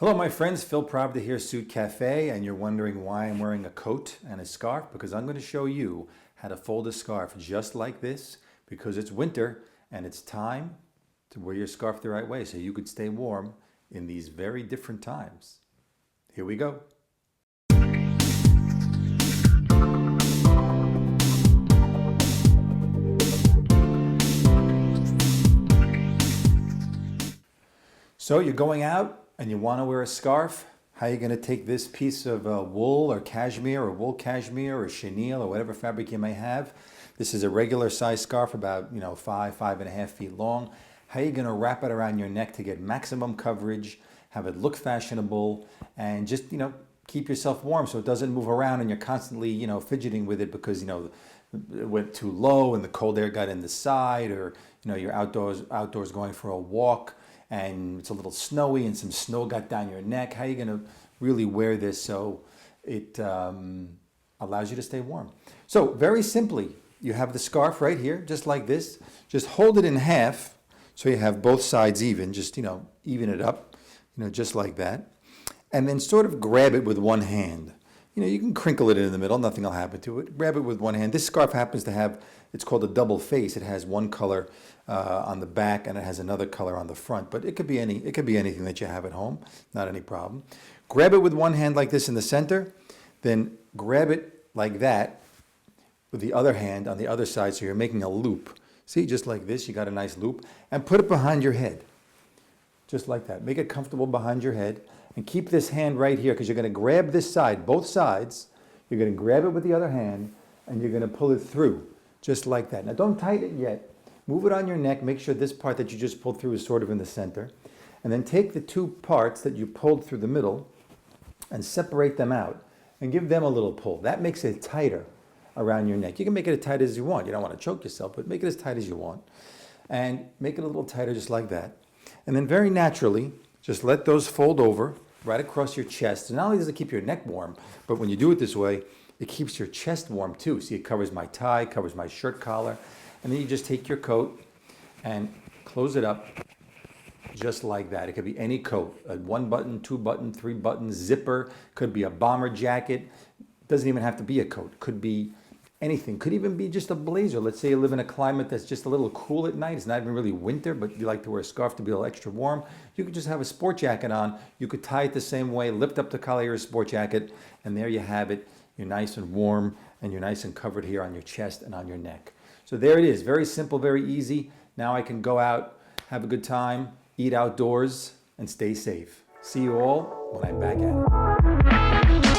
Hello, my friends. Phil Pravda here, Suit Cafe, and you're wondering why I'm wearing a coat and a scarf? Because I'm going to show you how to fold a scarf just like this because it's winter and it's time to wear your scarf the right way so you could stay warm in these very different times. Here we go. So you're going out and you want to wear a scarf. How are you going to take this piece of wool or cashmere or wool cashmere or chenille or whatever fabric you may have? This is a regular size scarf, about 5.5 feet long. How are you going to wrap it around your neck to get maximum coverage, have it look fashionable, and just keep yourself warm so it doesn't move around and you're constantly fidgeting with it because it went too low and the cold air got in the side, or you're outdoors going for a walk and it's a little snowy and some snow got down your neck. How are you going to really wear this so it allows you to stay warm? So very simply, you have the scarf right here, just like this. Just hold it in half so you have both sides even. Just, even it up, just like that. And then sort of grab it with one hand. You can crinkle it in the middle, nothing will happen to it. Grab it with one hand. This scarf happens to have, it's called a double face. It has one color on the back and it has another color on the front, but it could be anything that you have at home, not any problem. Grab it with one hand like this in the center, then grab it like that with the other hand on the other side so you're making a loop. See, just like this, you got a nice loop, and put it behind your head. Just like that. Make it comfortable behind your head. And keep this hand right here because you're going to grab this side, both sides. You're going to grab it with the other hand and you're going to pull it through just like that. Now don't tighten it yet. Move it on your neck. Make sure this part that you just pulled through is sort of in the center. And then take the two parts that you pulled through the middle and separate them out and give them a little pull. That makes it tighter around your neck. You can make it as tight as you want. You don't want to choke yourself, but make it as tight as you want. And make it a little tighter just like that. And then very naturally, just let those fold over right across your chest. And not only does it keep your neck warm, but when you do it this way, it keeps your chest warm too. See, it covers my tie, covers my shirt collar. And then you just take your coat and close it up just like that. It could be any coat, a 1-button, 2-button, 3-button, zipper, could be a bomber jacket. Doesn't even have to be a coat. Could be anything. Could even be just a blazer. Let's say you live in a climate that's just a little cool at night. It's not even really winter, but you like to wear a scarf to be a little extra warm. You could just have a sport jacket on. You could tie it the same way, lift up the collar of your sport jacket, and there you have it. You're nice and warm, and you're nice and covered here on your chest and on your neck. So there it is. Very simple, very easy. Now I can go out, have a good time, eat outdoors, and stay safe. See you all when I'm back at it.